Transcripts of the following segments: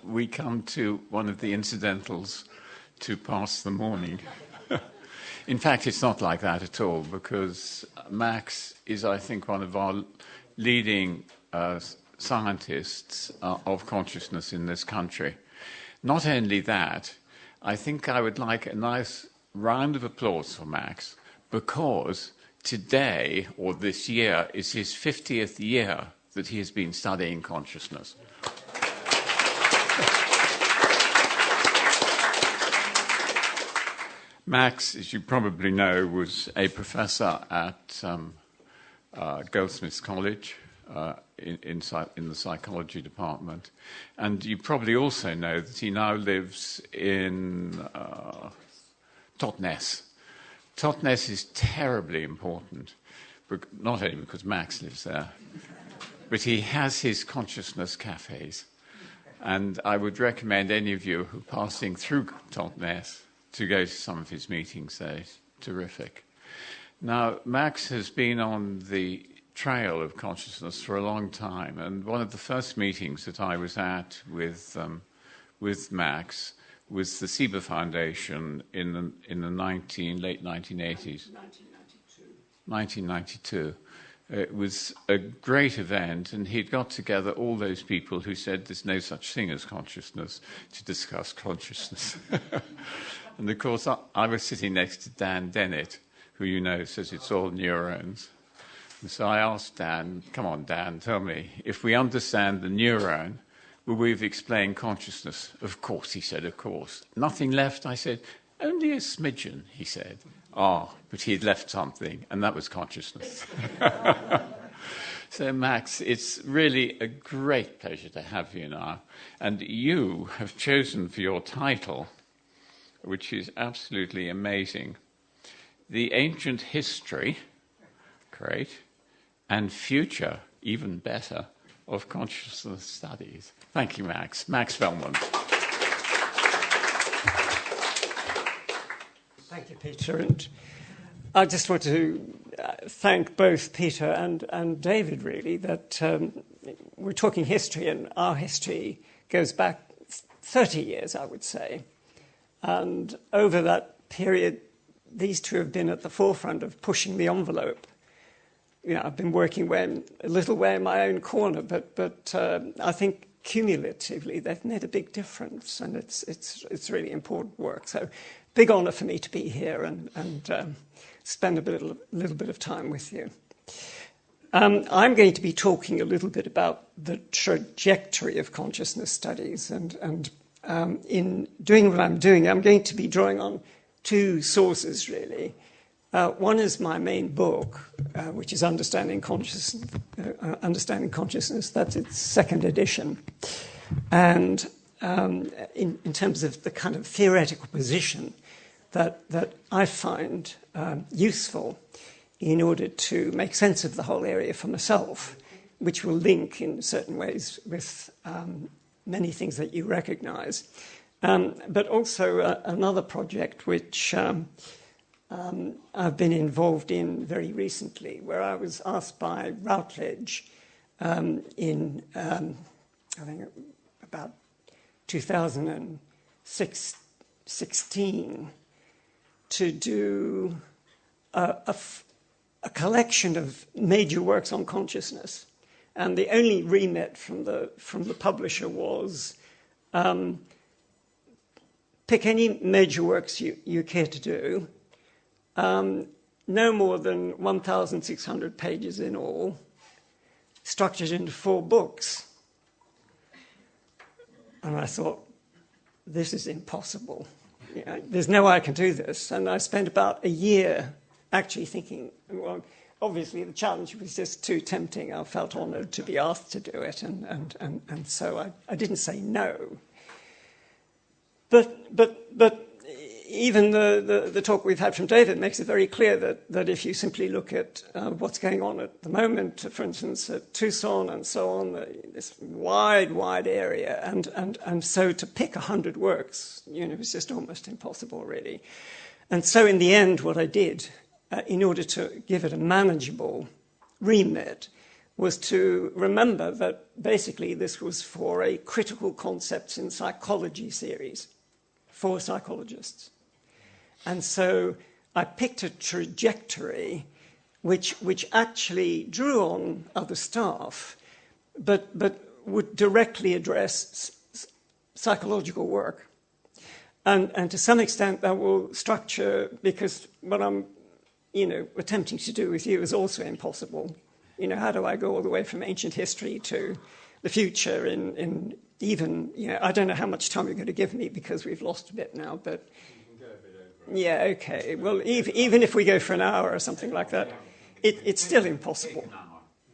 we come to one of the incidentals to pass the morning. In fact, it's not like that at all, because Max is, I think, one of our leading scientists of consciousness in this country. Not only that, I think I would like a nice round of applause for Max, because today, or this year, is his 50th year that he has been studying consciousness. Max, as you probably know, was a professor at Goldsmiths College in the psychology department. And you probably also know that he now lives in Totnes. Totnes is terribly important, not only because Max lives there, but he has his consciousness cafes. And I would recommend any of you who are passing through Totnes to go to some of his meetings there. It's terrific. Now, Max has been on the trail of consciousness for a long time, and one of the first meetings that I was at with Max was the SIBA Foundation in the late 1980s. 1992. It was a great event, and he'd got together all those people who said there's no such thing as consciousness to discuss consciousness. And of course, I was sitting next to Dan Dennett, who you know says it's all neurons. And so I asked Dan, come on, Dan, tell me, if we understand the neuron, will we have explained consciousness? Of course, he said, of course. Nothing left, I said. Only a smidgen, he said. But he had left something, and that was consciousness. So, Max, it's really a great pleasure to have you now. And you have chosen for your title, which is absolutely amazing, The Ancient History, great, and Future, even better, of Consciousness Studies. Thank you, Max. Max Velmans. Thank you, Peter. And I just want to thank both Peter and David, really, that we're talking history, and our history goes back 30 years, I would say. And over that period, these two have been at the forefront of pushing the envelope. You know, I've been working a little way in my own corner, but I think cumulatively they've made a big difference, and it's really important work. So, big honour for me to be here and spend a little bit of time with you. I'm going to be talking a little bit about the trajectory of consciousness studies, and in doing what I'm doing, I'm going to be drawing on two sources, really. One is my main book, which is Understanding Consciousness. That's its second edition. And in terms of the kind of theoretical position that I find useful in order to make sense of the whole area for myself, which will link in certain ways with many things that you recognize. But also another project which I've been involved in very recently, where I was asked by Routledge in, I think, about 2016 to do a collection of major works on consciousness. And the only remit from the publisher was pick any major works you care to do, no more than 1,600 pages in all, structured into 4 books. And I thought, this is impossible. You know, there's no way I can do this. And I spent about a year actually thinking, well, obviously the challenge was just too tempting. I felt honoured to be asked to do it, and so I didn't say no. But even the talk we've had from David makes it very clear that if you simply look at what's going on at the moment, for instance, at Tucson and so on, this wide area, and so to pick 100 works, you know, it's just almost impossible, really. And so in the end, what I did, in order to give it a manageable remit, was to remember that basically this was for a critical concepts in psychology series for psychologists. And so I picked a trajectory which actually drew on other staff, but would directly address psychological work. And to some extent that will structure, because what I'm attempting to do with you is also impossible. How do I go all the way from ancient history to the future in even, I don't know how much time you're going to give me because we've lost a bit now, but... You can go a bit over. Yeah, okay. Well, even if we go for an hour or something like that, it's still impossible.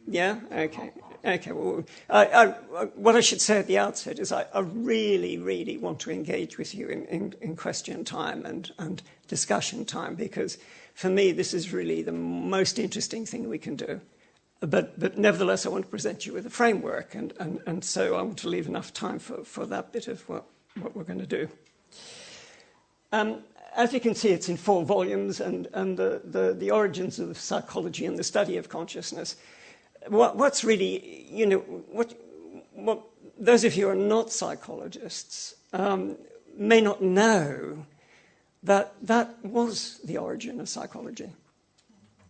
Yeah? Okay. Okay, well, what I should say at the outset is I really, really want to engage with you in question time and discussion time, because for me this is really the most interesting thing we can do. But nevertheless, I want to present you with a framework, and so I want to leave enough time for that bit of what we're going to do. As you can see, it's in 4 volumes, and the origins of psychology and the study of consciousness. What's really, what those of you who are not psychologists may not know that was the origin of psychology.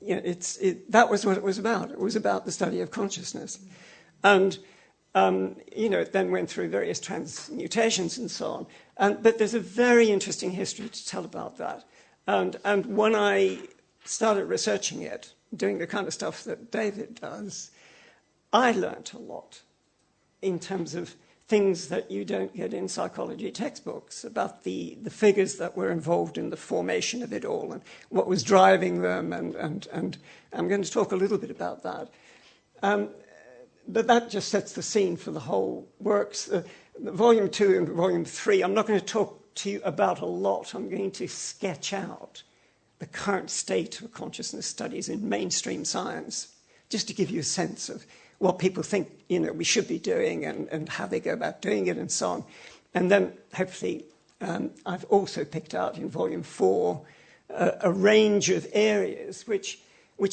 That was what it was about. It was about the study of consciousness. And, it then went through various transmutations and so on. But there's a very interesting history to tell about that. And when I started researching it, doing the kind of stuff that David does, I learnt a lot in terms of things that you don't get in psychology textbooks, about the figures that were involved in the formation of it all and what was driving them, and I'm going to talk a little bit about that. But that just sets the scene for the whole works. Volume 2 and Volume 3, I'm not going to talk to you about a lot. I'm going to sketch out the current state of consciousness studies in mainstream science, just to give you a sense of what people think we should be doing and how they go about doing it and so on. And then hopefully I've also picked out in Volume 4 a range of areas which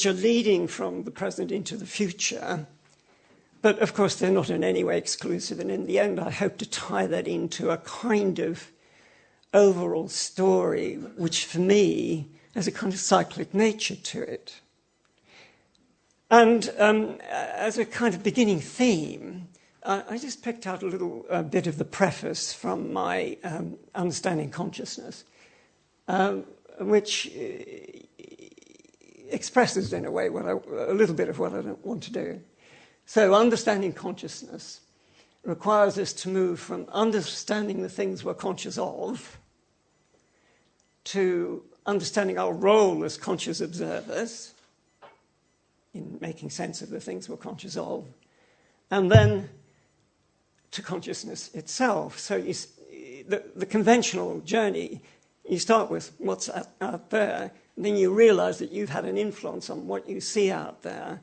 are leading from the present into the future. But of course they're not in any way exclusive, and in the end I hope to tie that into a kind of overall story which for me has a kind of cyclic nature to it. And as a kind of beginning theme, I just picked out a little bit of the preface from my Understanding Consciousness, which expresses in a way a little bit of what I don't want to do. So understanding consciousness requires us to move from understanding the things we're conscious of to understanding our role as conscious observers in making sense of the things we're conscious of, and then to consciousness itself. So the conventional journey, you start with what's out there, and then you realize that you've had an influence on what you see out there,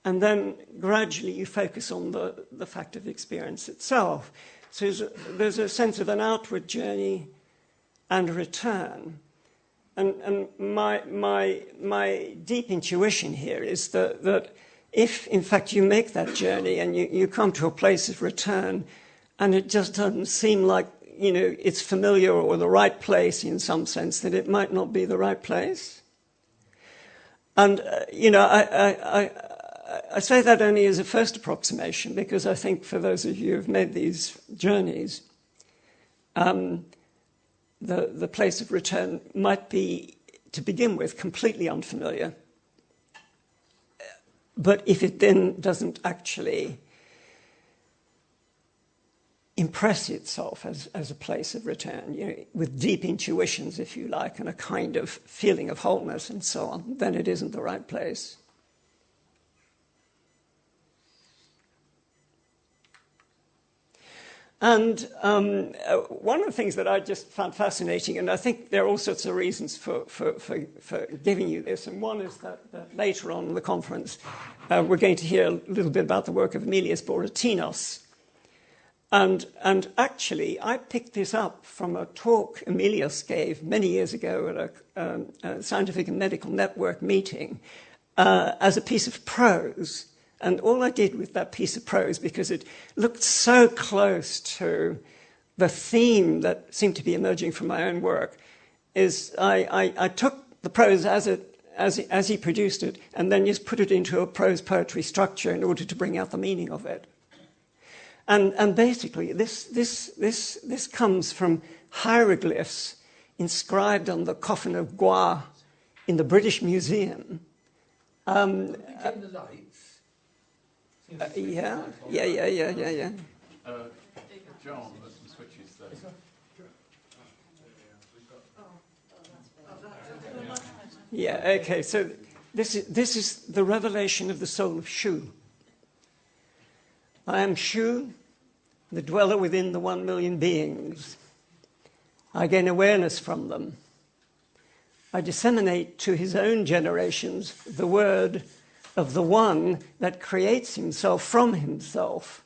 and then gradually you focus on the fact of experience itself. So there's a sense of an outward journey and a return. And my deep intuition here is that if, in fact, you make that journey and you come to a place of return and it just doesn't seem like, it's familiar or the right place in some sense, that it might not be the right place. And, I say that only as a first approximation, because I think for those of you who've made these journeys, the place of return might be, to begin with, completely unfamiliar. But if it then doesn't actually impress itself as a place of return, with deep intuitions, if you like, and a kind of feeling of wholeness and so on, then it isn't the right place. And one of the things that I just found fascinating, and I think there are all sorts of reasons for giving you this, and one is that later on in the conference we're going to hear a little bit about the work of Emilius Boratinos. And actually, I picked this up from a talk Emilius gave many years ago at a Scientific and Medical Network meeting as a piece of prose And all I did with that piece of prose, because it looked so close to the theme that seemed to be emerging from my own work, is I took the prose as he produced it, and then just put it into a prose poetry structure in order to bring out the meaning of it. And basically, this comes from hieroglyphs inscribed on the coffin of Goa in the British Museum. The lights. Yeah. John, there's some switches there. Yeah, okay, so this is the revelation of the soul of Shu. I am Shu, the dweller within the 1 million beings. I gain awareness from them. I disseminate to his own generations the word of the one that creates himself from himself.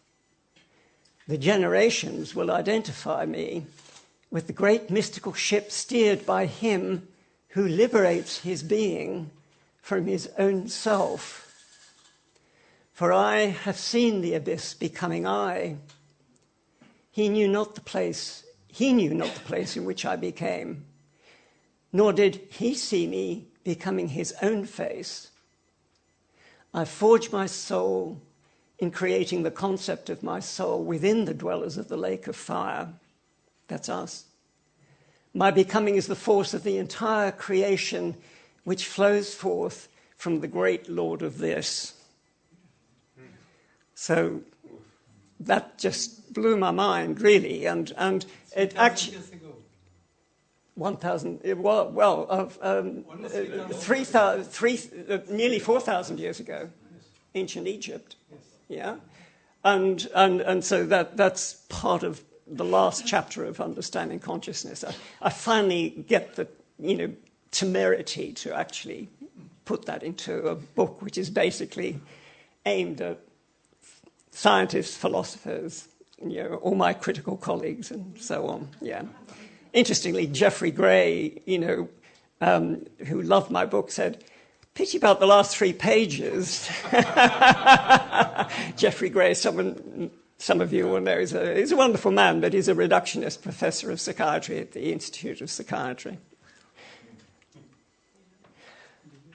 The generations will identify me with the great mystical ship steered by him who liberates his being from his own self. For I have seen the abyss becoming I. He knew not the place in which I became, nor did he see me becoming his own face. I forge my soul in creating the concept of my soul within the dwellers of the lake of fire. That's us. My becoming is the force of the entire creation which flows forth from the great Lord of this. So that just blew my mind, really, and it actually... 1,000, nearly 4,000 years ago, ancient Egypt, yeah, and so that's part of the last chapter of understanding consciousness. I finally get the temerity to actually put that into a book which is basically aimed at scientists, philosophers, all my critical colleagues, and so on. Yeah. Interestingly, Geoffrey Gray, who loved my book, said, "Pity about the last 3 pages." Geoffrey Gray, some of you will know, he's a wonderful man, but he's a reductionist professor of psychiatry at the Institute of Psychiatry.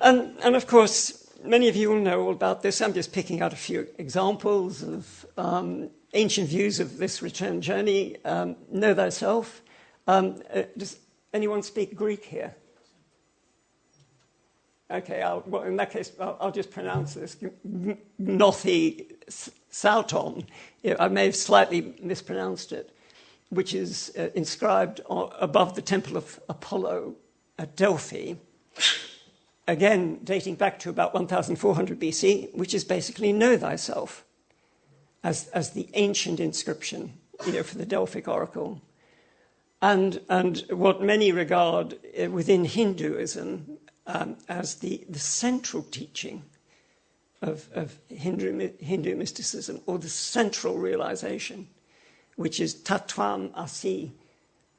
And of course, many of you will know all about this. I'm just picking out a few examples of ancient views of this return journey. Know thyself. Does anyone speak Greek here? Okay, in that case, I'll just pronounce this. Gnothi Sauton. I may have slightly mispronounced it, which is inscribed above the temple of Apollo at Delphi. Again, dating back to about 1,400 BC, which is basically know thyself as the ancient inscription, for the Delphic oracle. And what many regard within Hinduism as the central teaching of Hindu mysticism, or the central realization, which is Tattvam Asi,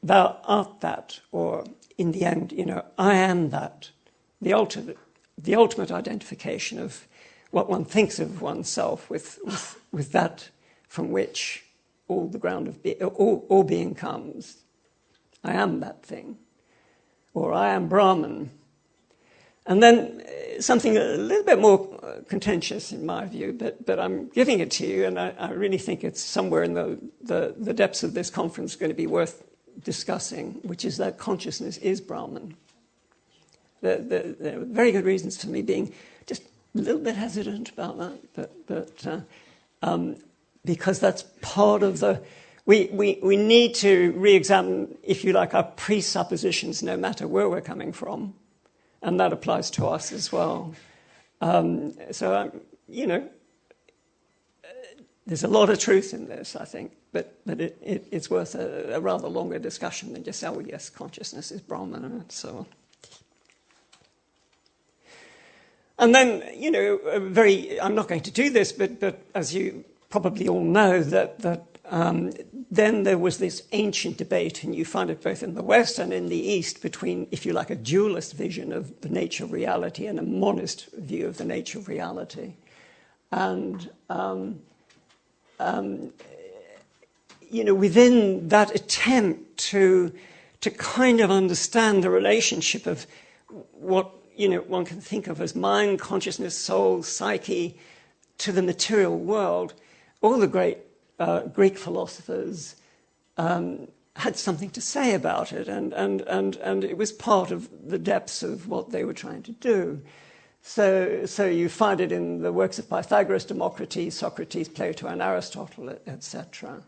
thou art that, or in the end, I am that, the ultimate identification of what one thinks of oneself with that from which all the ground of all being comes. I am that thing, or I am Brahman. And then something a little bit more contentious in my view, but I'm giving it to you, and I really think it's somewhere in the depths of this conference going to be worth discussing, which is that consciousness is Brahman. There are very good reasons for me being just a little bit hesitant about that, but because that's part of the... We need to re-examine, if you like, our presuppositions, no matter where we're coming from. And that applies to us as well. There's a lot of truth in this, I think, but it's worth a rather longer discussion than just, oh, yes, consciousness is Brahman and so on. And then, I'm not going to do this, but as you probably all know, that then there was this ancient debate, and you find it both in the West and in the East, between, if you like, a dualist vision of the nature of reality and a monist view of the nature of reality. And within that attempt to kind of understand the relationship of what one can think of as mind, consciousness, soul, psyche, to the material world, all the great Greek philosophers had something to say about it, and it was part of the depths of what they were trying to do. So you find it in the works of Pythagoras, Democritus, Socrates, Plato, and Aristotle, etc.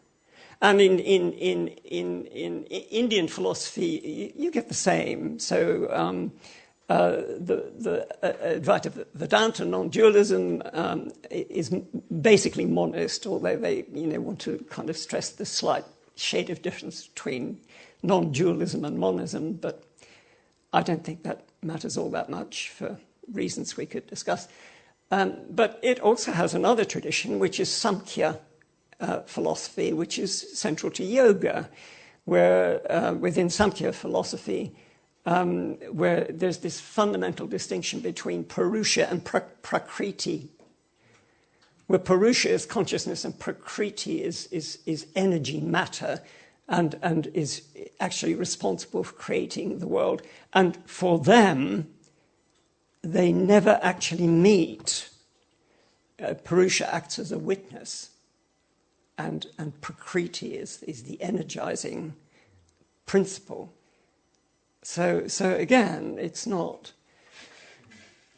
And in Indian philosophy, you get the same. So the Advaita Vedanta, non-dualism, is basically monist, although they want to kind of stress the slight shade of difference between non-dualism and monism, but I don't think that matters all that much for reasons we could discuss. But it also has another tradition, which is Samkhya philosophy, which is central to yoga, where within Samkhya philosophy, where there's this fundamental distinction between Purusha and Prakriti, where Purusha is consciousness and Prakriti is energy, matter, and is actually responsible for creating the world. And for them, they never actually meet. Purusha acts as a witness, and Prakriti is the energizing principle. So again, it's not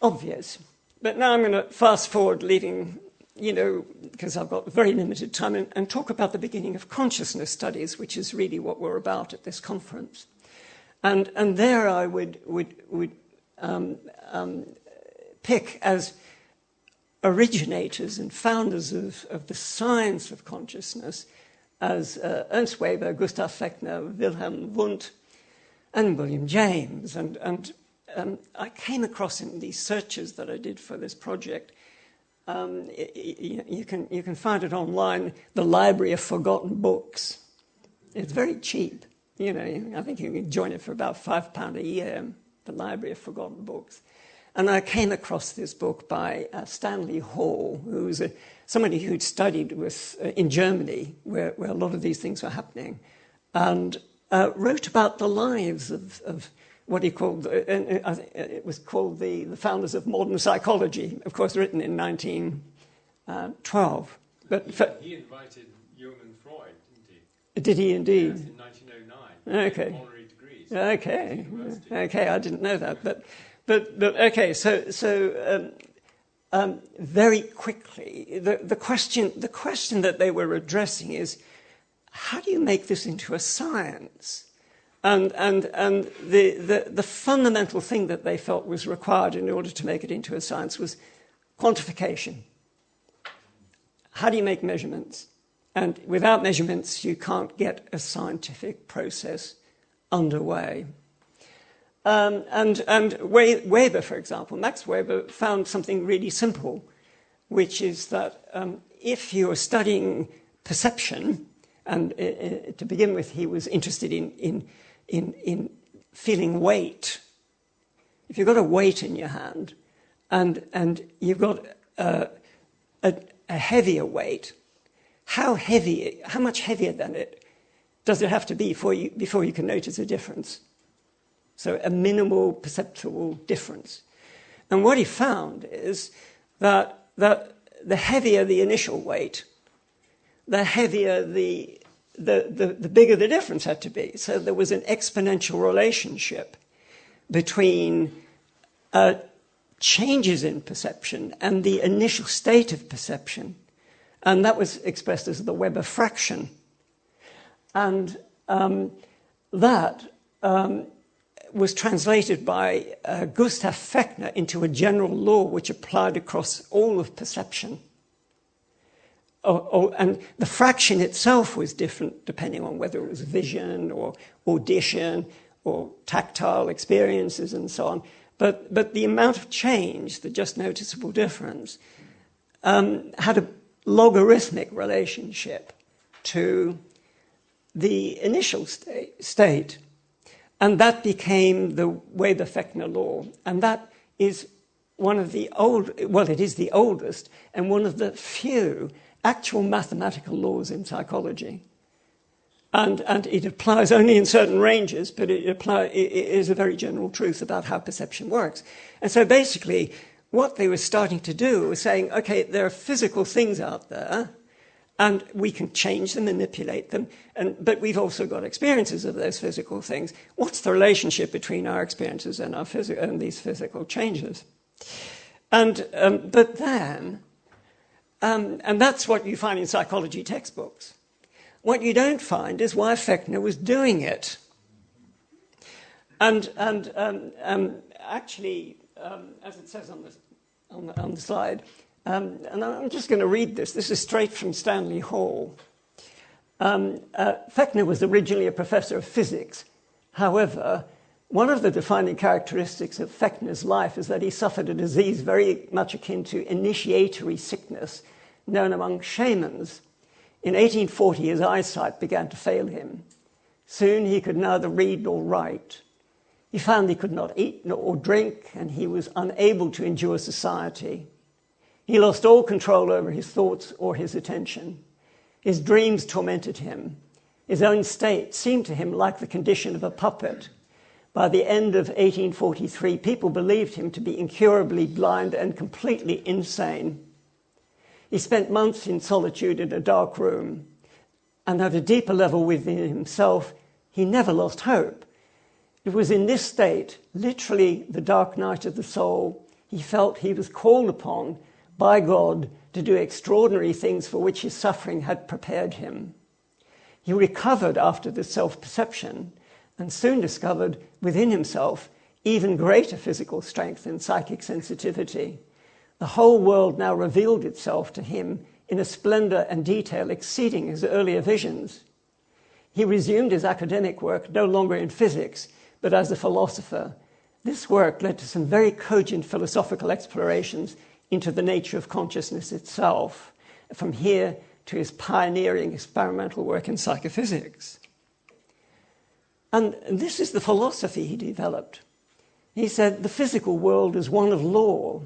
obvious. But now I'm going to fast forward, leaving, because I've got very limited time, and talk about the beginning of consciousness studies, which is really what we're about at this conference. And there I would pick as originators and founders of the science of consciousness as Ernst Weber, Gustav Fechner, Wilhelm Wundt, and William James. And I came across in these searches that I did for this project, you can find it online, the Library of Forgotten Books. It's very cheap. I think you can join it for about £5 a year, the Library of Forgotten Books. And I came across this book by Stanley Hall, who was somebody who'd studied in Germany, where a lot of these things were happening, and wrote about the lives of what he called, it was called the founders of modern psychology, of course written in 1912. But he invited Jung and Freud, didn't he? Did he indeed? Yes, in 1909. Okay. Honorary degrees. Okay, I didn't know that. But okay, so very quickly, the question that they were addressing is, how do you make this into a science? And the fundamental thing that they felt was required in order to make it into a science was quantification. How do you make measurements? And without measurements, you can't get a scientific process underway. And Weber, for example, Max Weber found something really simple, which is that if you're studying perception, and to begin with, he was interested in feeling weight. If you've got a weight in your hand, and you've got a heavier weight, how much heavier than it does it have to be before you can notice a difference? So a minimal perceptible difference. And what he found is that the heavier the initial weight, the heavier the bigger the difference had to be. So there was an exponential relationship between changes in perception and the initial state of perception. And that was expressed as the Weber fraction. And that was translated by Gustav Fechner into a general law which applied across all of perception. And the fraction itself was different depending on whether it was vision or audition or tactile experiences and so on. But the amount of change, the just noticeable difference, had a logarithmic relationship to the initial state. And that became the WEBER-FECHNER law. And that is one of the it is the oldest and one of the few actual mathematical laws in psychology. And it applies only in certain ranges, but it is a very general truth about how perception works. And so basically, what they were starting to do was saying, okay, there are physical things out there, and we can change them, manipulate them, but we've also got experiences of those physical things. What's the relationship between our experiences and these physical changes? And that's what you find in psychology textbooks. What you don't find is why Fechner was doing it. And actually, as it says on the slide, and I'm just going to read this. This is straight from Stanley Hall. Fechner was originally a professor of physics. However, one of the defining characteristics of Fechner's life is that he suffered a disease very much akin to initiatory sickness, known among shamans. In 1840, his eyesight began to fail him. Soon he could neither read nor write. He found he could not eat or drink, and he was unable to endure society. He lost all control over his thoughts or his attention. His dreams tormented him. His own state seemed to him like the condition of a puppet. By the end of 1843, people believed him to be incurably blind and completely insane. He spent months in solitude in a dark room, and at a deeper level within himself, he never lost hope. It was in this state, literally the dark night of the soul, he felt he was called upon by God to do extraordinary things for which his suffering had prepared him. He recovered after this self-perception and soon discovered within himself even greater physical strength and psychic sensitivity. The whole world now revealed itself to him in a splendor and detail exceeding his earlier visions. He resumed his academic work no longer in physics, but as a philosopher. This work led to some very cogent philosophical explorations into the nature of consciousness itself, from here to his pioneering experimental work in psychophysics. And this is the philosophy he developed. He said the physical world is one of law,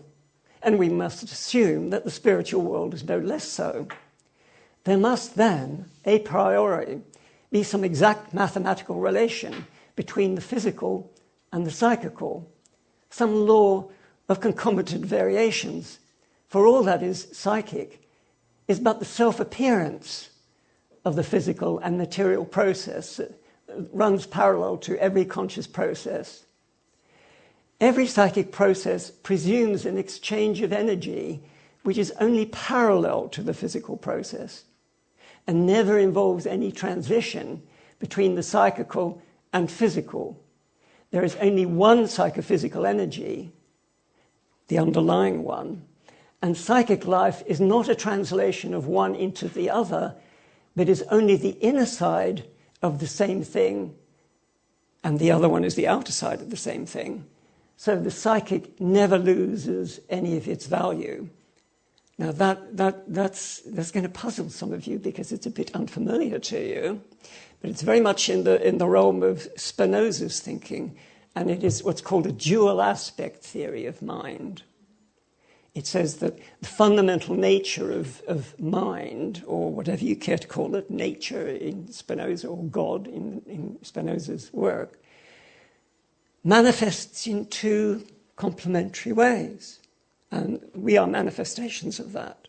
and we must assume that the spiritual world is no less so. There must then, a priori, be some exact mathematical relation between the physical and the psychical, some law of concomitant variations, for all that is psychic is but the self-appearance of the physical and material process that runs parallel to every conscious process. Every psychic process presumes an exchange of energy which is only parallel to the physical process and never involves any transition between the psychical and physical. There is only one psychophysical energy, the underlying one, and psychic life is not a translation of one into the other, but is only the inner side of the same thing, and the other one is the outer side of the same thing. So the psychic never loses any of its value. Now that's going to puzzle some of you because it's a bit unfamiliar to you, but it's very much in the realm of Spinoza's thinking, and it is what's called a dual aspect theory of mind. It says that the fundamental nature of mind, or whatever you care to call it, nature in Spinoza, or God in Spinoza's work, manifests in two complementary ways. And we are manifestations of that.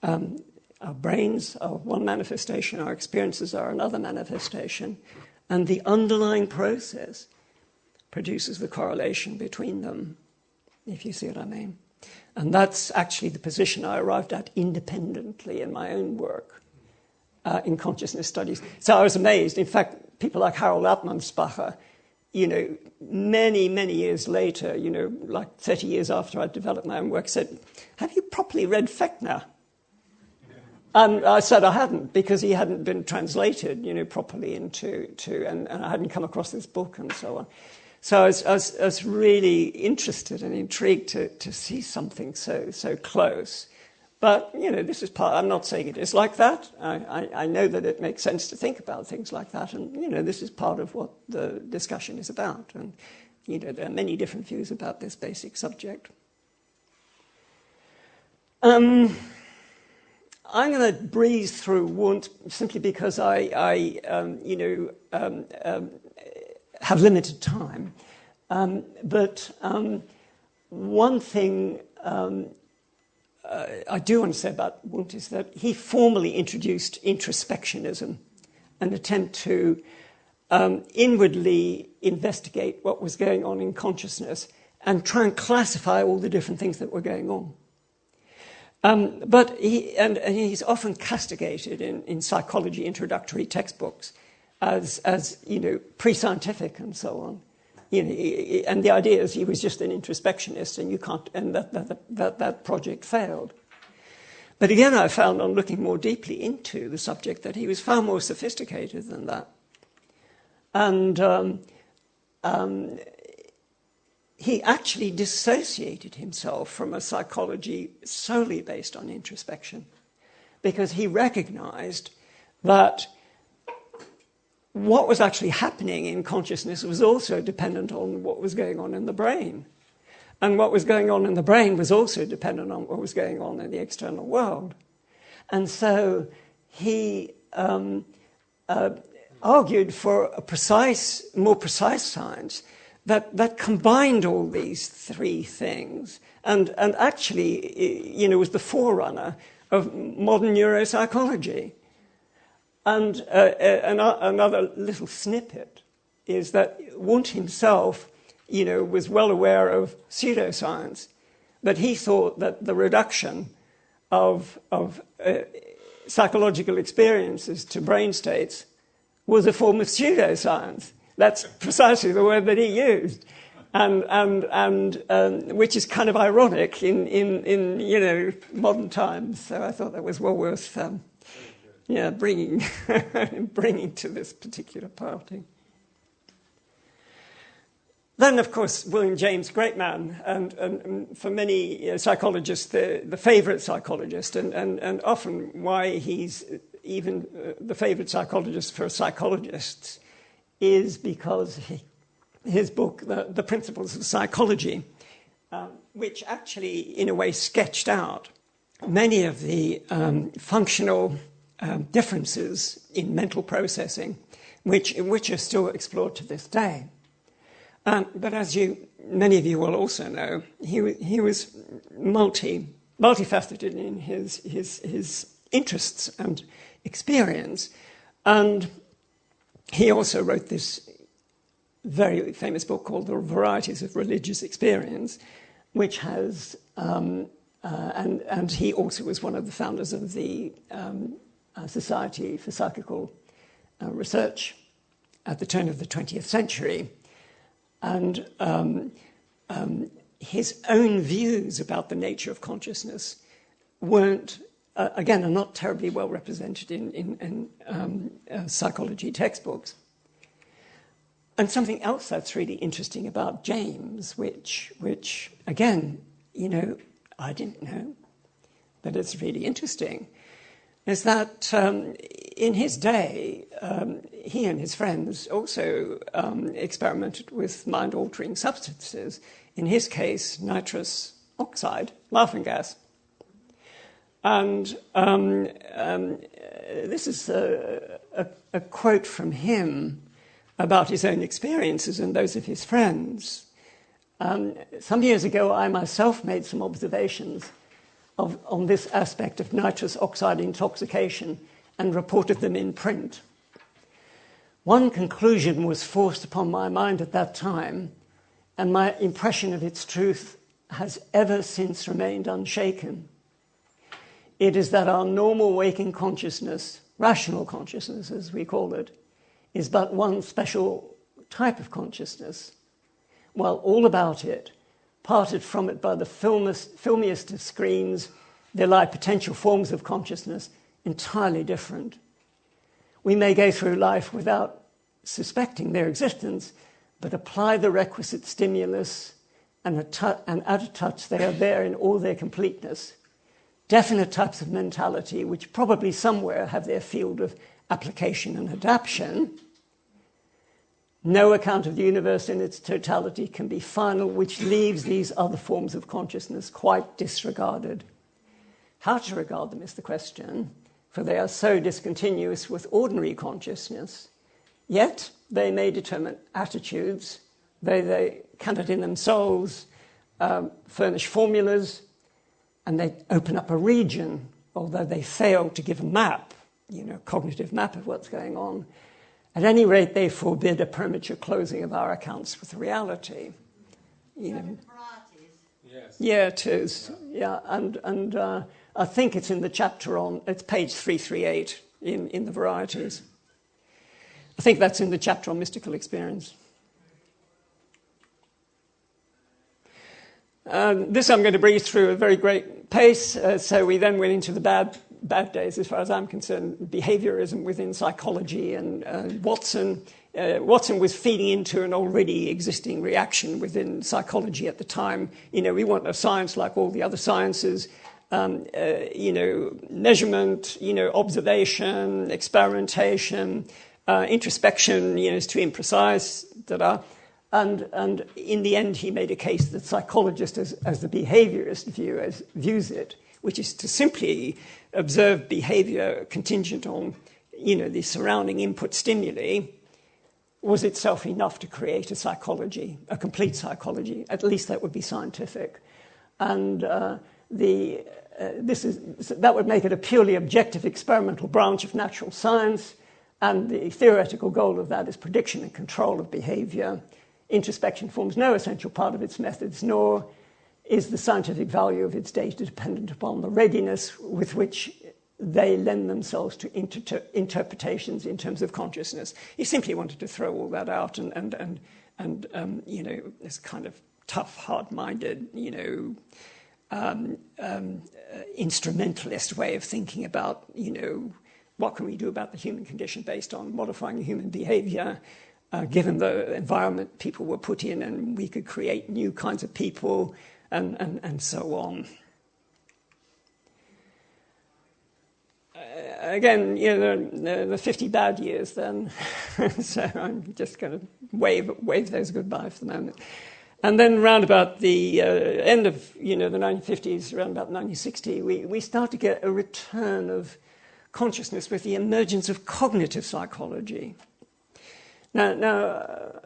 Our brains are one manifestation, our experiences are another manifestation, and the underlying process produces the correlation between them, if you see what I mean. And that's actually the position I arrived at independently in my own work in consciousness studies. So I was amazed. In fact, people like Harold Atmanspacher, many, many years later, like 30 years after I developed my own work, said, "Have you properly read Fechner?" And I said I hadn't, because he hadn't been translated, properly into and I hadn't come across this book and so on. So I was really interested and intrigued to see something so close. But, this is part, I'm not saying it is like that. I know that it makes sense to think about things like that. And, this is part of what the discussion is about. And, there are many different views about this basic subject. I'm going to breeze through WUNDT simply because I have limited time. But one thing I do want to say about WUNDT is that he formally introduced introspectionism, an attempt to inwardly investigate what was going on in consciousness and try and classify all the different things that were going on. But he's often castigated in psychology introductory textbooks as pre-scientific and so on. And the idea is he was just an introspectionist, and that project failed. But again, I found on looking more deeply into the subject that he was far more sophisticated than that. And he actually dissociated himself from a psychology solely based on introspection, because he recognized that what was actually happening in consciousness was also dependent on what was going on in the brain. And what was going on in the brain was also dependent on what was going on in the external world. And so he argued for a more precise science that combined all these three things and actually, was the forerunner of modern neuropsychology. And another little snippet is that WUNDT himself, was well aware of pseudoscience, but he thought that the reduction of psychological experiences to brain states was a form of pseudoscience. That's precisely the word that he used, and which is kind of ironic in modern times. So I thought that was well worth bringing to this particular party. Then, of course, William James, great man, and for many psychologists, the favourite psychologist, and often why he's even the favourite psychologist for psychologists is because his book, The Principles of Psychology, which actually, in a way, sketched out many of the functional differences in mental processing, which are still explored to this day. But as many of you will also know, he was multifaceted in his interests and experience, and he also wrote this very famous book called The Varieties of Religious Experience, which has and he also was one of the founders of the Society for Psychical Research at the turn of the 20th century. And his own views about the nature of consciousness weren't, again, are not terribly well represented in psychology textbooks. And something else that's really interesting about James, which again, I didn't know, but it's really interesting, is that in his day, he and his friends also experimented with mind-altering substances. In his case, nitrous oxide, laughing gas. And this is a quote from him about his own experiences and those of his friends. Some years ago, I myself made some observations on this aspect of nitrous oxide intoxication and reported them in print. One conclusion was forced upon my mind at that time, and my impression of its truth has ever since remained unshaken. It is that our normal waking consciousness, rational consciousness as we call it, is but one special type of consciousness, while all about it, parted from it by the filmiest of screens, there lie potential forms of consciousness entirely different. We may go through life without suspecting their existence, but apply the requisite stimulus, and at a touch they are there in all their completeness. Definite types of mentality, which probably somewhere have their field of application and adaptation. No account of the universe in its totality can be final, which leaves these other forms of consciousness quite disregarded. How to regard them is the question, for they are so discontinuous with ordinary consciousness. Yet they may determine attitudes, they cannot in themselves furnish formulas, and they open up a region, although they fail to give a map, cognitive map of what's going on. At any rate, they forbid a premature closing of our accounts with reality. Yes. Yeah, it is. Yeah, and I think it's in the chapter it's page 338 in the varieties. I think that's in the chapter on mystical experience. This I'm going to breeze through at a very great pace. So we then went into the bad days, as far as I'm concerned, behaviorism within psychology, and Watson was feeding into an already existing reaction within psychology at the time. We want a science like all the other sciences, measurement, observation, experimentation, introspection, is too imprecise, and in the end he made a case that psychologist, as the behaviorist views it, which is to simply observe behavior contingent on, the surrounding input stimuli, was itself enough to create a psychology, a complete psychology. At least that would be scientific. And that would make it a purely objective experimental branch of natural science, and the theoretical goal of that is prediction and control of behavior. Introspection forms no essential part of its methods, nor is the scientific value of its data dependent upon the readiness with which they lend themselves to interpretations in terms of consciousness. He simply wanted to throw all that out and this kind of tough, hard-minded, instrumentalist way of thinking about, what can we do about the human condition based on modifying human behavior, given the environment people were put in, and we could create new kinds of people, and so on. Again, the 50 bad years then, so I'm just going to wave those goodbye for the moment. And then around about the end of, the 1950s, around about 1960, we start to get a return of consciousness with the emergence of cognitive psychology. Now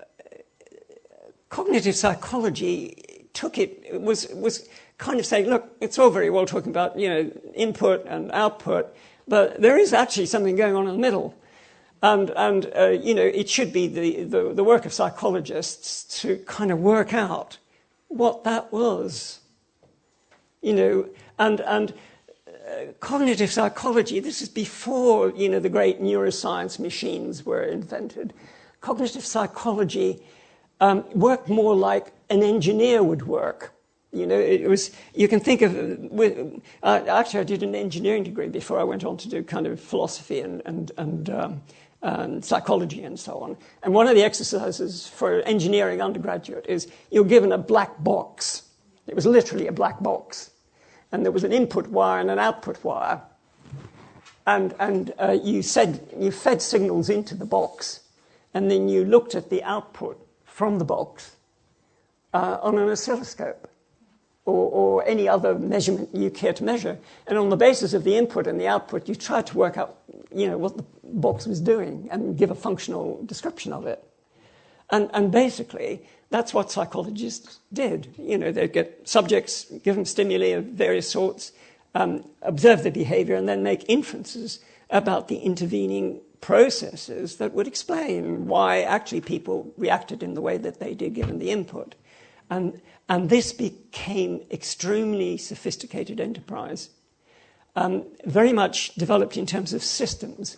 cognitive psychology was kind of saying, look, it's all very well talking about, input and output, but there is actually something going on in the middle. And it should be the work of psychologists to kind of work out what that was. And cognitive psychology, this is before, the great neuroscience machines were invented. Cognitive psychology worked more like an engineer would work. It was, you can think of, actually I did an engineering degree before I went on to do kind of philosophy and psychology and so on. And one of the exercises for engineering undergraduate is you're given a black box. It was literally a black box. And there was an input wire and an output wire. And you fed signals into the box, and then you looked at the output from the box on an oscilloscope or any other measurement you care to measure. And on the basis of the input and the output, you tried to work out, what the box was doing and give a functional description of it. And basically, that's what psychologists did. They'd get subjects, give them stimuli of various sorts, observe their behavior, and then make inferences about the intervening processes that would explain why actually people reacted in the way that they did given the input. And this became extremely sophisticated enterprise, very much developed in terms of systems.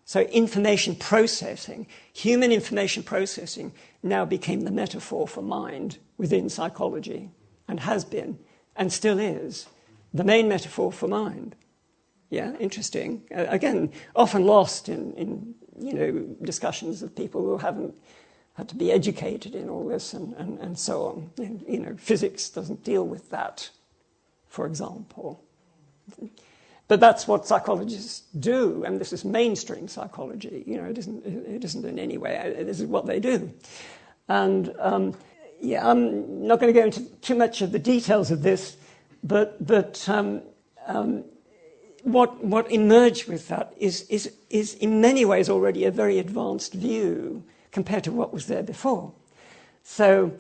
So information processing, human information processing, now became the metaphor for mind within psychology, and has been, and still is, the main metaphor for mind. Yeah, interesting. Again, often lost in discussions of people who haven't had to be educated in all this and so on. And, physics doesn't deal with that, for example. But that's what psychologists do, and this is mainstream psychology. It isn't in any way. This is what they do. And I'm not going to go into too much of the details of this, but what emerged with that is in many ways already a very advanced view compared to what was there before. So,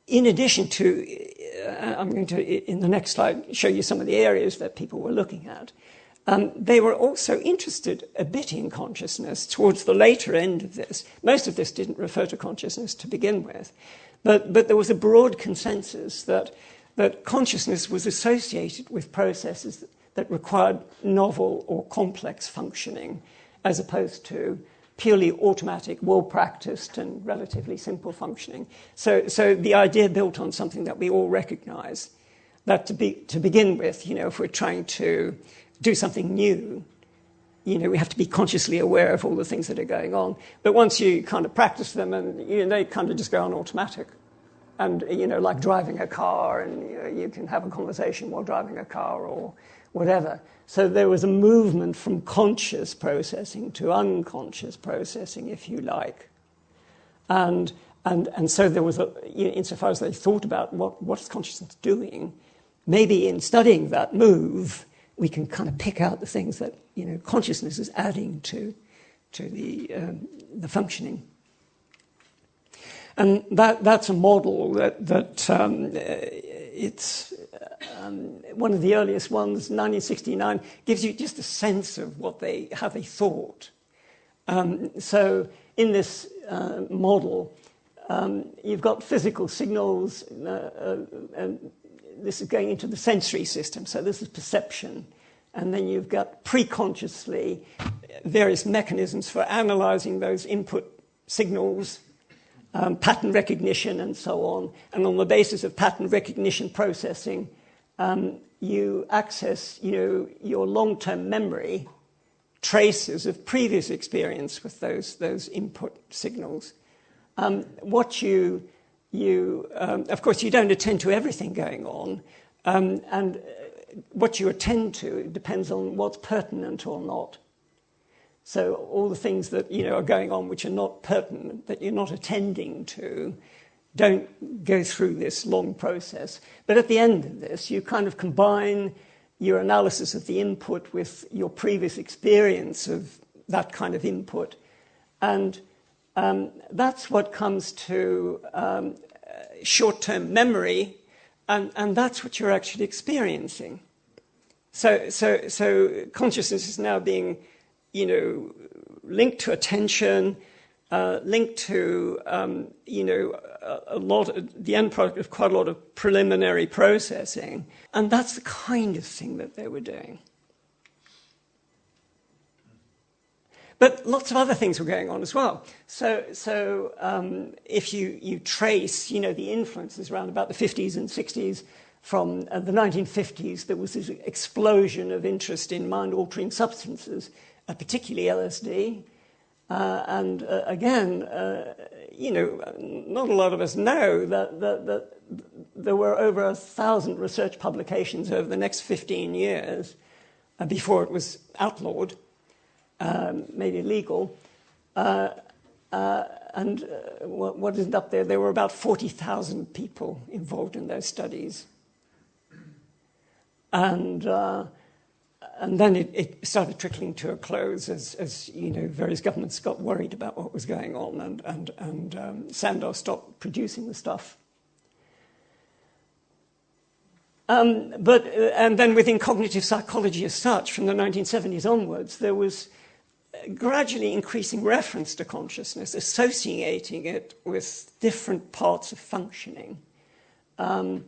in addition to, I'm going to, in the next slide, show you some of the areas that people were looking at. They were also interested a bit in consciousness towards the later end of this. Most of this didn't refer to consciousness to begin with, but there was a broad consensus that consciousness was associated with processes that required novel or complex functioning, as opposed to purely automatic, well-practiced, and relatively simple functioning. So the idea built on something that we all recognize, that to begin with, if we're trying to do something new, we have to be consciously aware of all the things that are going on. But once you kind of practice them, and they kind of just go on automatic. And, like driving a car, and you can have a conversation while driving a car or whatever. So there was a movement from conscious processing to unconscious processing, if you like. And so there was, insofar as they thought about what is consciousness doing, maybe in studying that move, we can kind of pick out the things that, consciousness is adding to the functioning. And that's a model that it's one of the earliest ones, 1969, gives you just a sense of how they thought. So in this model, you've got physical signals, and this is going into the sensory system, so this is perception. And then you've got pre-consciously various mechanisms for analyzing those input signals, pattern recognition and so on. And on the basis of pattern recognition processing, you access, your long-term memory traces of previous experience with those input signals. Of course, you don't attend to everything going on, and what you attend to depends on what's pertinent or not. So all the things that are going on which are not pertinent, that you're not attending to, don't go through this long process. But at the end of this, you kind of combine your analysis of the input with your previous experience of that kind of input, and that's what comes to short-term memory, and that's what you're actually experiencing. So consciousness is now being, linked to attention, linked to, a lot of, the end product of quite a lot of preliminary processing, and that's the kind of thing that they were doing. But lots of other things were going on as well. So if you trace, the influences around about the 50s and 60s, from the 1950s, there was this explosion of interest in mind-altering substances, particularly LSD. And again, not a lot of us know that there were over 1,000 research publications over the next 15 years before it was outlawed, made illegal. And what is up there? There were about 40,000 people involved in those studies. And then it started trickling to a close as various governments got worried about what was going on, and Sandoz stopped producing the stuff. And then within cognitive psychology as such, from the 1970s onwards, there was gradually increasing reference to consciousness, associating it with different parts of functioning. And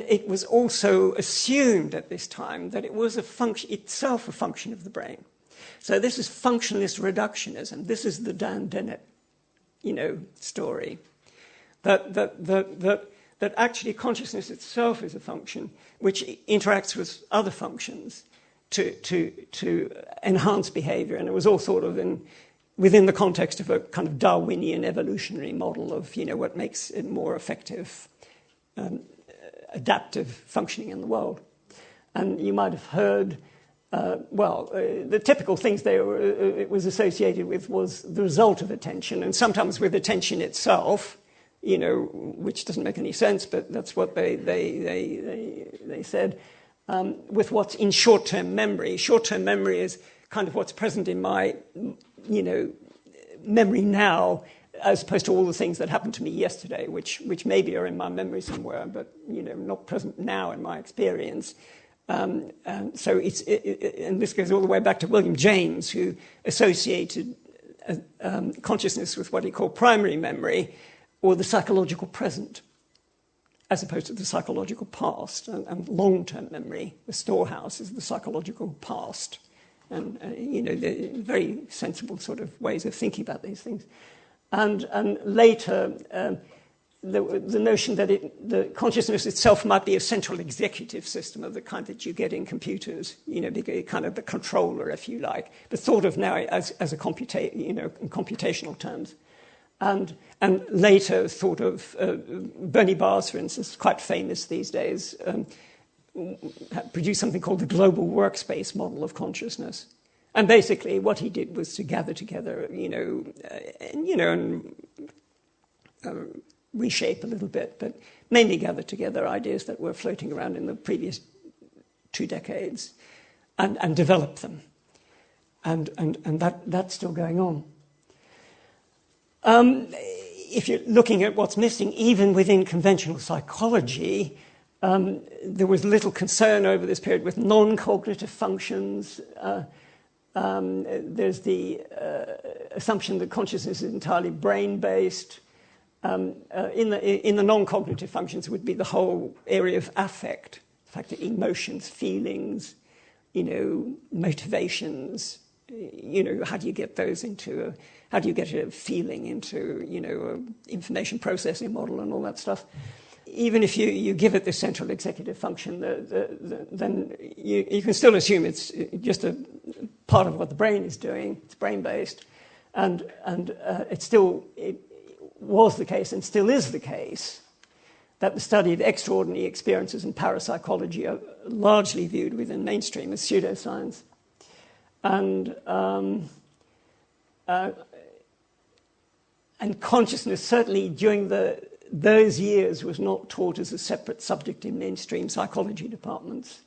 it was also assumed at this time that it was itself a function of the brain. So this is functionalist reductionism. This is the Dan Dennett, story. That actually consciousness itself is a function which interacts with other functions to enhance behavior. And it was all sort of within the context of a kind of Darwinian evolutionary model of, what makes it more effective adaptive functioning in the world. And you might have heard, the typical things it was associated with was the result of attention, and sometimes with attention itself, which doesn't make any sense, but that's what they said, with what's in short-term memory. Short-term memory is kind of what's present in my, memory now, as opposed to all the things that happened to me yesterday, which maybe are in my memory somewhere, but not present now in my experience. And this goes all the way back to William James, who associated consciousness with what he called primary memory, or the psychological present, as opposed to the psychological past. And long-term memory, the storehouse, is the psychological past. And, the very sensible sort of ways of thinking about these things. And later, the notion that the consciousness itself might be a central executive system of the kind that you get in computers, kind of the controller, if you like, but thought of now as a in computational terms. And later thought of Bernie Bars, for instance, quite famous these days, produced something called the global workspace model of consciousness. And basically what he did was to gather together, and reshape a little bit, but mainly gather together ideas that were floating around in the previous 2 decades and develop them. And that's still going on. If you're looking at what's missing, even within conventional psychology, there was little concern over this period with non-cognitive functions. There's the assumption that consciousness is entirely brain-based. In the non-cognitive functions would be the whole area of affect, the fact that emotions, feelings, motivations, how do you get those into how do you get a feeling into, information processing model and all that stuff. Even if you give it the central executive function, then you can still assume it's just a part of what the brain is doing. It's brain-based. And it was the case and still is the case that the study of extraordinary experiences in parapsychology are largely viewed within mainstream as pseudoscience. And consciousness, certainly during those years, was not taught as a separate subject in mainstream psychology departments.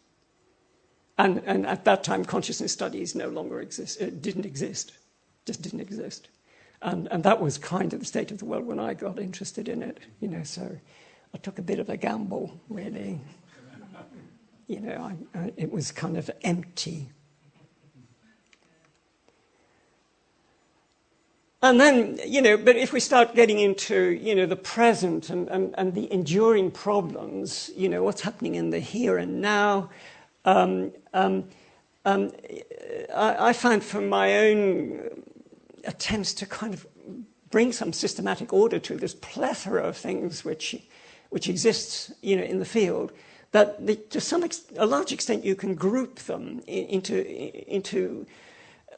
And at that time, consciousness studies no longer didn't exist. And that was kind of the state of the world when I got interested in it, so I took a bit of a gamble, really. It was kind of empty. And then, but if we start getting into, the present and the enduring problems, what's happening in the here and now, I find from my own attempts to kind of bring some systematic order to this plethora of things which exists, in the field, that to a large extent you can group them into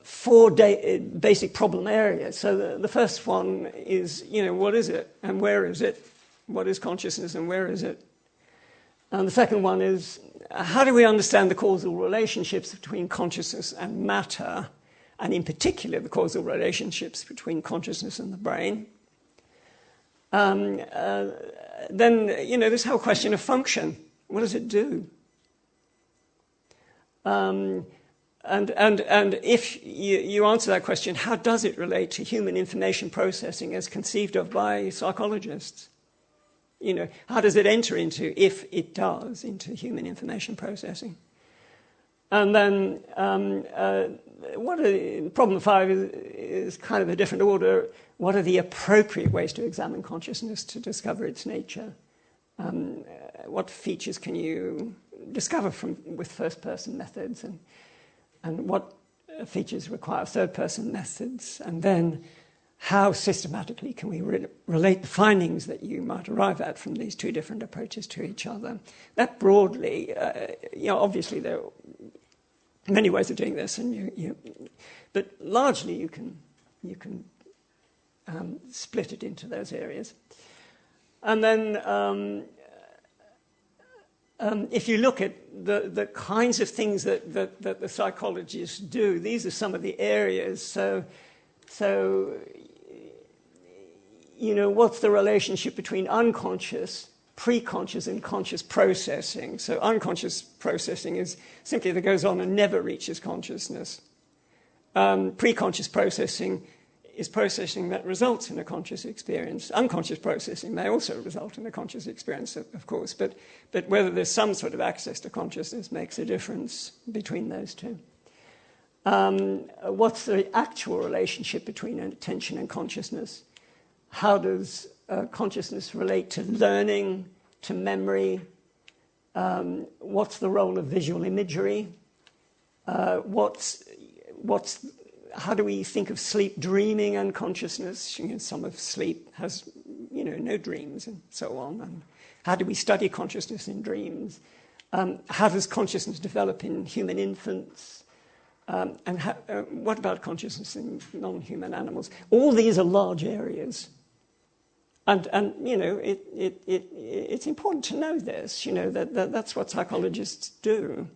4 basic problem areas. So the first one is, what is it and where is it? What is consciousness and where is it? And the second one is, how do we understand the causal relationships between consciousness and matter, and in particular the causal relationships between consciousness and the brain? Then, this whole question of function. What does it do? And if you answer that question, how does it relate to human information processing as conceived of by psychologists? How does it enter into, if it does, into human information processing? And then problem 5 is kind of a different order. What are the appropriate ways to examine consciousness to discover its nature? What features can you discover with first-person methods, and what features require third-person methods? And then how systematically can we relate the findings that you might arrive at from these 2 different approaches to each other? That broadly, obviously there are many ways of doing this, but largely you can split it into those areas. And then if you look at the kinds of things that the psychologists do, these are some of the areas. So what's the relationship between unconscious, pre-conscious, and conscious processing? So unconscious processing is simply that goes on and never reaches consciousness. Pre-conscious processing is processing that results in a conscious experience. Unconscious processing may also result in a conscious experience, of course, but whether there's some sort of access to consciousness makes a difference between those two. What's the actual relationship between attention and consciousness? How does consciousness relate to learning, to memory? What's the role of visual imagery? How do we think of sleep, dreaming, and consciousness? Some of sleep has, no dreams and so on. And how do we study consciousness in dreams? How does consciousness develop in human infants? And what about consciousness in non-human animals? All these are large areas. And it's important to know this, that's what psychologists do.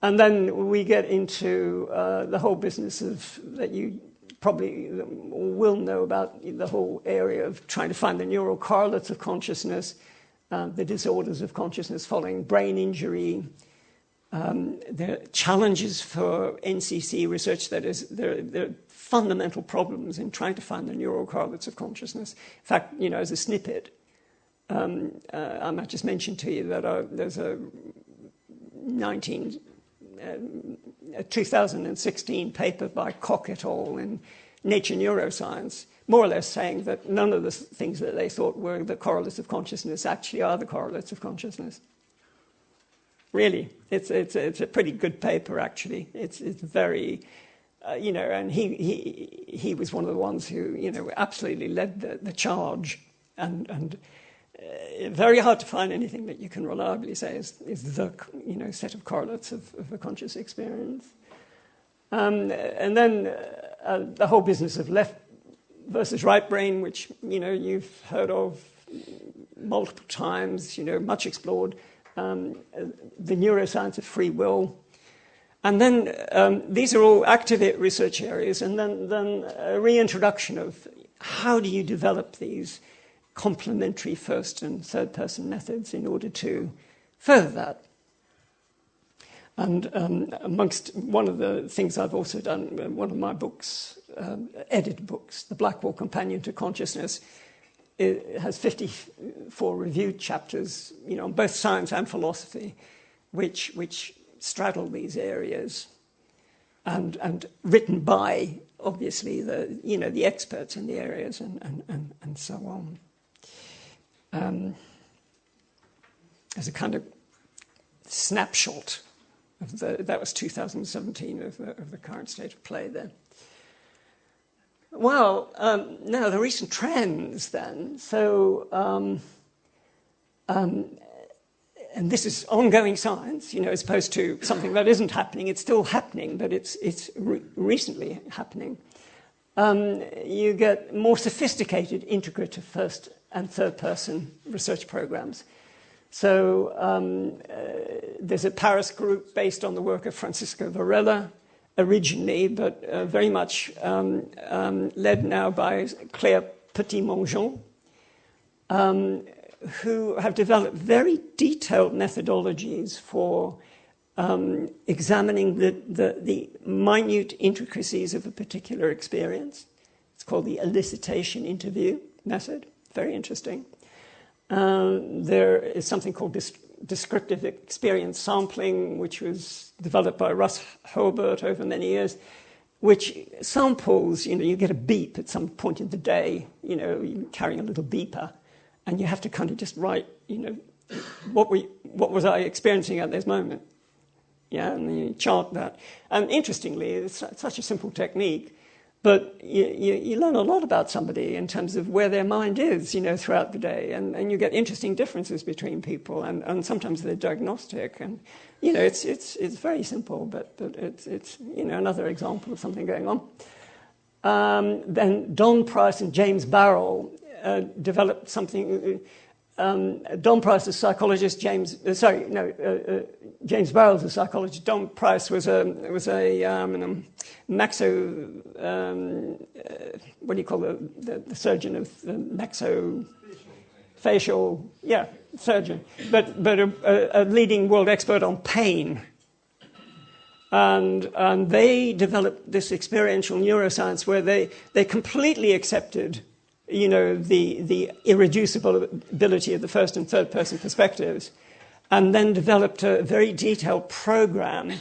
And then we get into the whole business that you probably will know about, the whole area of trying to find the neural correlates of consciousness, the disorders of consciousness following brain injury, the challenges for NCC research, that is, there are fundamental problems in trying to find the neural correlates of consciousness. In fact, as a snippet, I might just mention to you that there's a 2016 paper by Koch et al. In Nature Neuroscience, more or less saying that none of the things that they thought were the correlates of consciousness actually are the correlates of consciousness. Really, it's a pretty good paper, actually. It's very, and he was one of the ones who, absolutely led the charge, and very hard to find anything that you can reliably say is the set of correlates of a conscious experience. And then the whole business of left versus right brain, which you've heard of multiple times, much explored. The neuroscience of free will. And then these are all active research areas, and then a reintroduction of how do you develop these complementary first and third person methods in order to further that. And amongst one of the things I've also done, one of my books, edited books, The Blackwall Companion to Consciousness, it has 54 reviewed chapters, on both science and philosophy, which straddle these areas, and written by, obviously, the experts in the areas and so on. As a kind of snapshot of that was 2017 of the current state of play then. Well, now the recent trends then. So, and this is ongoing science, as opposed to something that isn't happening. It's still happening, but it's recently happening. You get more sophisticated integrative first and third person research programs. So there's a Paris group based on the work of Francisco Varela, originally, but very much led now by Claire Petit-Mongeon, who have developed very detailed methodologies for examining the minute intricacies of a particular experience. It's called the elicitation interview method. Very interesting. There is something called descriptive experience sampling, which was developed by Russ Hurlburt over many years, which samples, you get a beep at some point in the day, you're carrying a little beeper, and you have to kind of just write, what was I experiencing at this moment? Yeah, and then you chart that. And interestingly, it's such a simple technique, but you learn a lot about somebody in terms of where their mind is, throughout the day, and you get interesting differences between people, and sometimes they're diagnostic, and it's very simple, but it's another example of something going on. Then Don Price and James Barrell developed something Don Price, a psychologist, James Burrell's a psychologist. Don Price was a what do you call the surgeon of the maxofacial, surgeon, but a leading world expert on pain. And they developed this experiential neuroscience where they completely accepted, the irreducible ability of the first and third person perspectives, and then developed a very detailed program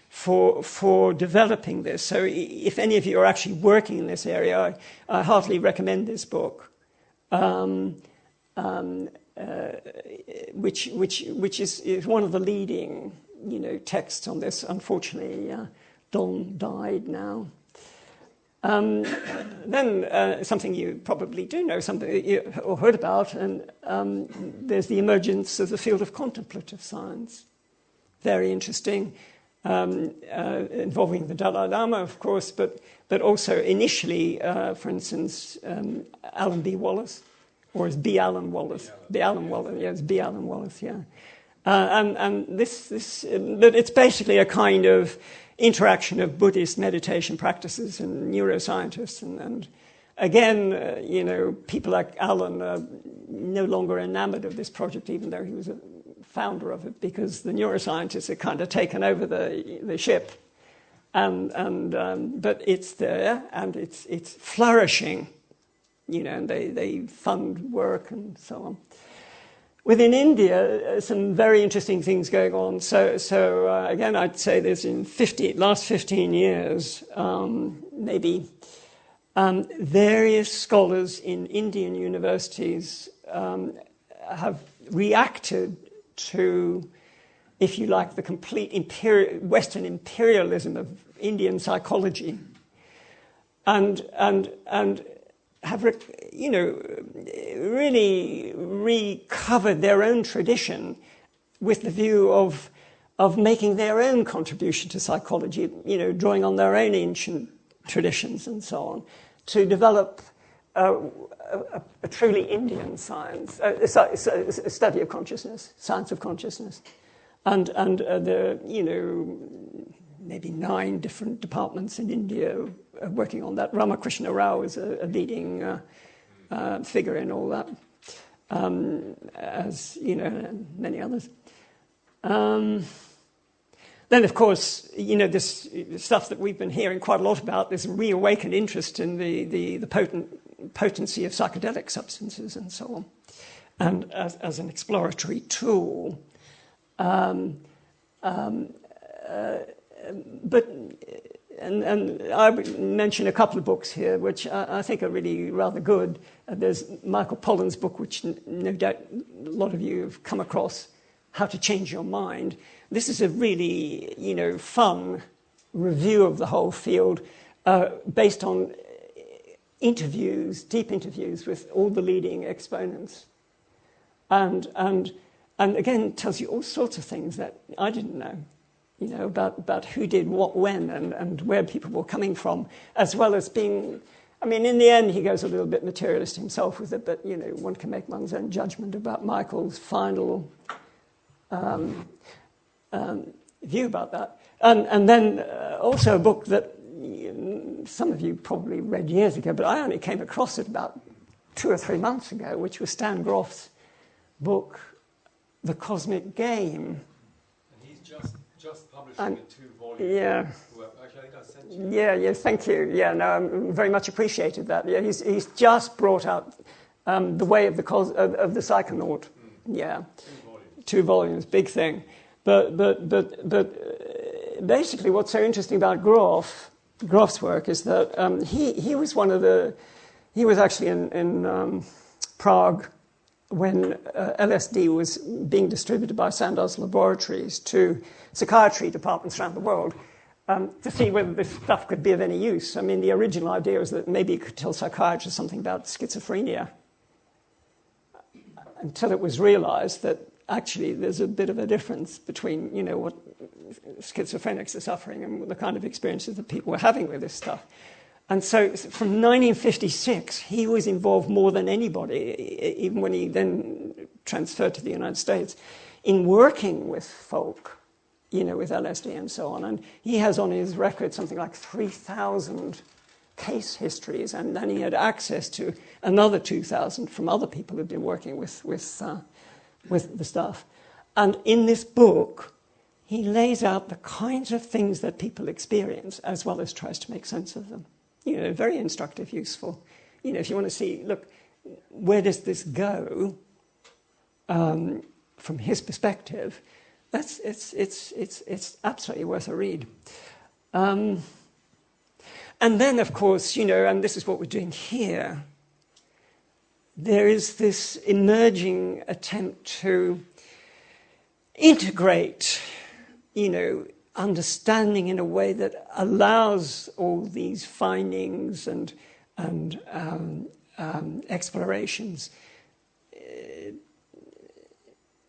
for developing this. So if any of you are actually working in this area, I heartily recommend this book, which is one of the leading texts on this. Unfortunately, Don died now. Then something you probably do know, something or heard about, and there's the emergence of the field of contemplative science. Very interesting, involving the Dalai Lama, of course, but also initially, for instance, Alan B. Wallace, or is B. Alan Wallace? B. Alan Wallace, it's B. Alan Wallace, yeah. And this, it's basically a kind of interaction of Buddhist meditation practices and neuroscientists. And again, people like Alan are no longer enamored of this project, even though he was a founder of it, because the neuroscientists have kind of taken over the ship. But it's there, and it's flourishing, and they fund work and so on. Within India, some very interesting things going on. So again, I'd say there's in last 15 years, maybe, various scholars in Indian universities have reacted to, if you like, the complete Western imperialism of Indian psychology, and have really recovered their own tradition with the view of making their own contribution to psychology, drawing on their own ancient traditions and so on, to develop a truly Indian science, a study of consciousness, science of consciousness. And there are, maybe 9 different departments in India working on that. Ramakrishna Rao is a leading figure in all that, as and many others. Then, of course, this stuff that we've been hearing quite a lot about, this reawakened interest in the potency of psychedelic substances and so on, and as an exploratory tool. But I would mention a couple of books here, which I think are really rather good. There's Michael Pollan's book, which no doubt a lot of you have come across, How to Change Your Mind. This is a really, fun review of the whole field, based on deep interviews with all the leading exponents, and again tells you all sorts of things that I didn't know. About who did what when and where people were coming from, as well as being, in the end he goes a little bit materialist himself with it, but, one can make one's own judgment about Michael's final view about that. And then also a book that some of you probably read years ago, but I only came across it about 2 or 3 months ago, which was Stan Grof's book, The Cosmic Game. And he's just publishing a 2-volume yeah. work. Actually, I think I sent you. Yeah, thank you. Yeah, no, I very much appreciated that. Yeah, he's just brought out The Way of the Psychonaut. Yeah, 2 volumes, big thing. But basically, what's so interesting about Grof's work is that he was he was actually in Prague when LSD was being distributed by Sandoz Laboratories to psychiatry departments around the world, to see whether this stuff could be of any use. The original idea was that maybe it could tell psychiatrists something about schizophrenia, until it was realized that actually there's a bit of a difference between, what schizophrenics are suffering and the kind of experiences that people were having with this stuff. And so from 1956, he was involved more than anybody, even when he then transferred to the United States, in working with folk, with LSD and so on. And he has on his record something like 3,000 case histories, and then he had access to another 2,000 from other people who've been working with the stuff. And in this book, he lays out the kinds of things that people experience, as well as tries to make sense of them. Very instructive, useful. If you want to see, look, where does this go from his perspective? It's absolutely worth a read. And then, of course, and this is what we're doing here, there is this emerging attempt to integrate, understanding in a way that allows all these findings and explorations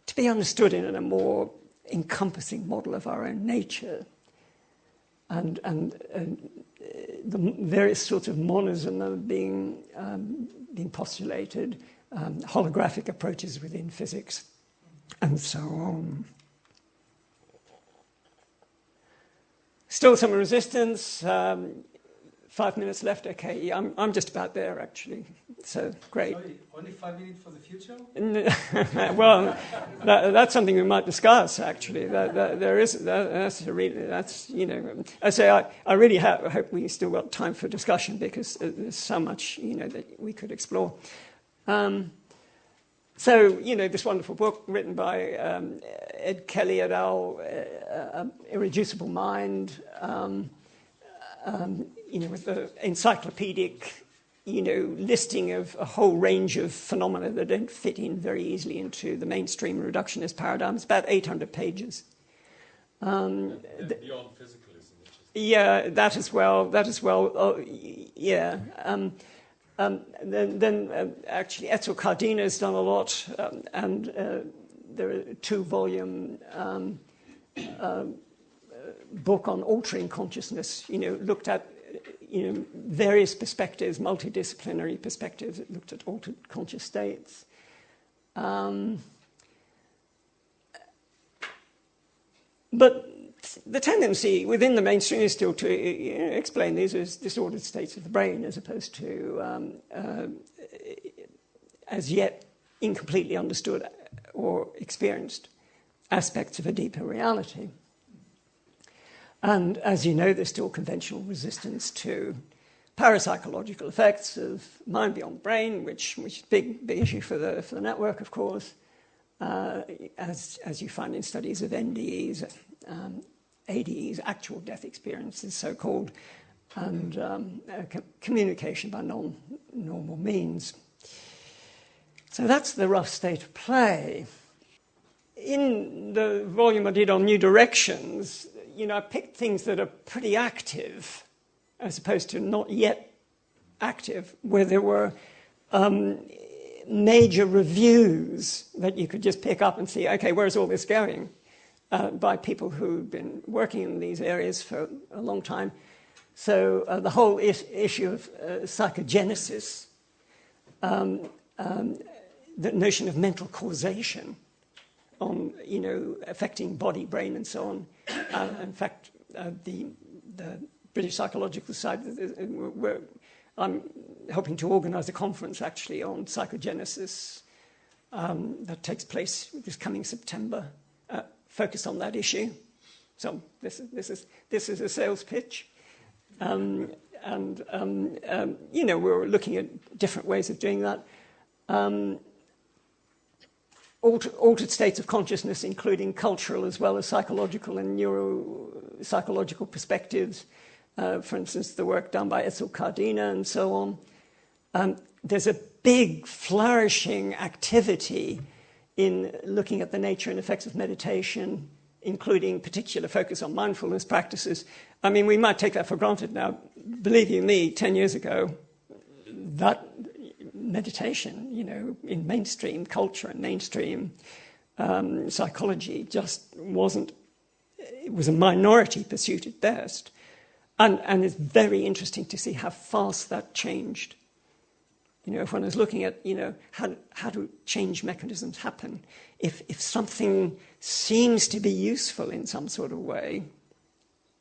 to be understood in a more encompassing model of our own nature, and the various sorts of monism that are being postulated, holographic approaches within physics, and so on. Still some resistance. 5 minutes left. Okay, I'm just about there actually. So great. Sorry, only 5 minutes for the future? Well, that's something we might discuss actually. I say I really hope we still got time for discussion, because there's so much that we could explore. So, this wonderful book written by Ed Kelly et al., Irreducible Mind, with the encyclopedic, listing of a whole range of phenomena that don't fit in very easily into the mainstream reductionist paradigm. It's about 800 pages. And beyond physicalism, which is... Yeah, that as well. Oh, yeah. Then actually, Edsel Cardina has done a lot, and there are a 2-volume book on altering consciousness. Looked at various perspectives, multidisciplinary perspectives. It looked at altered conscious states. But the tendency within the mainstream is still to explain these as disordered states of the brain, as opposed to as yet incompletely understood or experienced aspects of a deeper reality. And as you know, there's still conventional resistance to parapsychological effects of mind beyond brain, which is a big issue for the network, of course, as you find in studies of NDEs, ADEs, actual death experiences, so-called, and communication by non-normal means. So that's the rough state of play. In the volume I did on New Directions, I picked things that are pretty active, as opposed to not yet active, where there were major reviews that you could just pick up and see, okay, where's all this going? By people who've been working in these areas for a long time. So the whole issue of psychogenesis, the notion of mental causation on, affecting body, brain, and so on. In fact, the British Psychological Society, I'm helping to organise a conference actually on psychogenesis that takes place this coming September, focused on that issue. So this is a sales pitch, we're looking at different ways of doing that. Altered states of consciousness, including cultural as well as psychological and neuropsychological perspectives. For instance, the work done by Edsel Cardina and so on. There's a big flourishing activity in looking at the nature and effects of meditation, including particular focus on mindfulness practices. I mean, we might take that for granted now. Believe you me, 10 years ago, that meditation, in mainstream culture and mainstream psychology just wasn't, it was a minority pursuit at best. And it's very interesting to see how fast that changed. If one is looking at, how do change mechanisms happen? If something seems to be useful in some sort of way,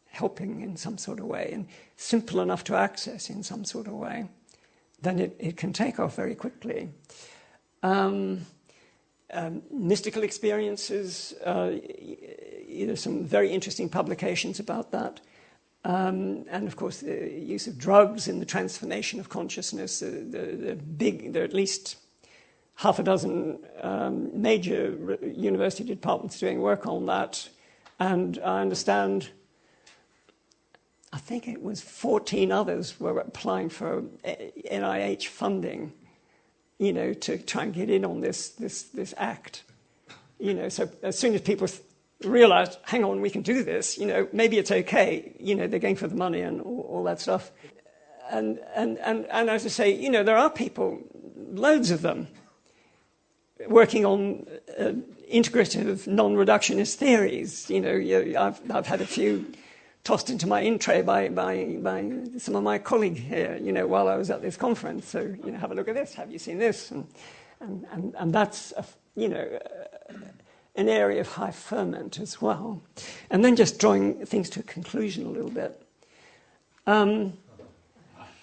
helping in some sort of way, and simple enough to access in some sort of way, then it can take off very quickly. Mystical experiences, some very interesting publications about that. And of course, the use of drugs in the transformation of consciousness. There are at least half a dozen major university departments doing work on that. And I understand, I think it was 14 others were applying for NIH funding, to try and get in on this act. So as soon as people realized, hang on, we can do this, maybe it's okay, they're going for the money and all that stuff. And as I say, there are people, loads of them, working on integrative non-reductionist theories. I've had a few tossed into my in tray by some of my colleagues here, while I was at this conference. So, have a look at this, have you seen this? And that's, an area of high ferment as well. And then just drawing things to a conclusion a little bit.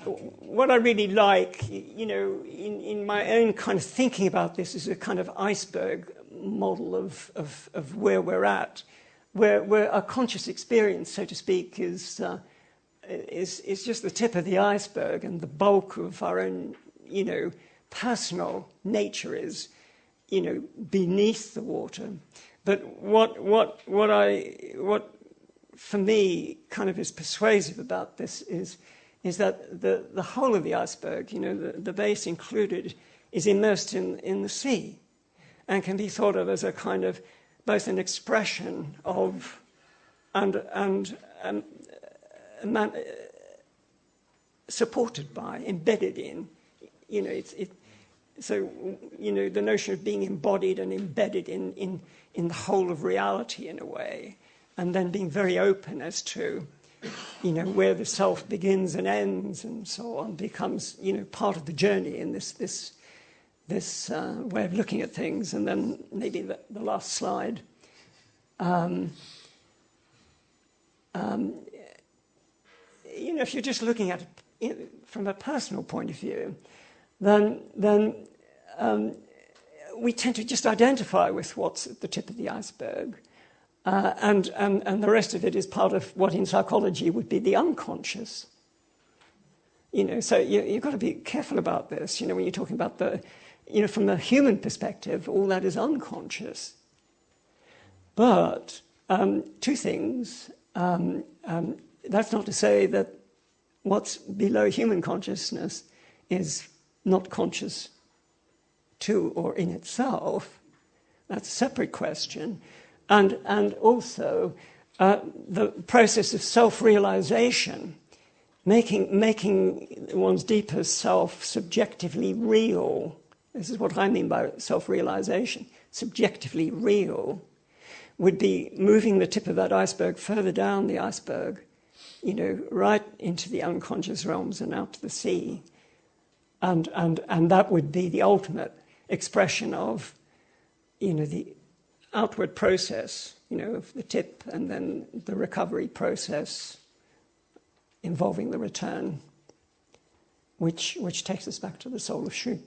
What I really like, in my own kind of thinking about this is a kind of iceberg model of where we're at, where our conscious experience, so to speak, is just the tip of the iceberg, and the bulk of our own, personal nature is, beneath the water. But what for me kind of is persuasive about this is that the whole of the iceberg, the base included, is immersed in the sea, and can be thought of as a kind of both an expression of and supported by, embedded in, So, the notion of being embodied and embedded in the whole of reality in a way, and then being very open as to, where the self begins and ends and so on, becomes, part of the journey in this way of looking at things. And then maybe the last slide. If you're just looking at it from a personal point of view, then we tend to just identify with what's at the tip of the iceberg. And the rest of it is part of what in psychology would be the unconscious. So you've got to be careful about this, when you're talking about from the human perspective, all that is unconscious. But two things. That's not to say that what's below human consciousness is not conscious to or in itself. That's a separate question. And also the process of self-realization, making one's deepest self subjectively real. This is what I mean by self-realization. Subjectively real would be moving the tip of that iceberg further down the iceberg, right into the unconscious realms and out to the sea. And that would be the ultimate expression of, the outward process, of the tip, and then the recovery process involving the return, which takes us back to the soul of Shu.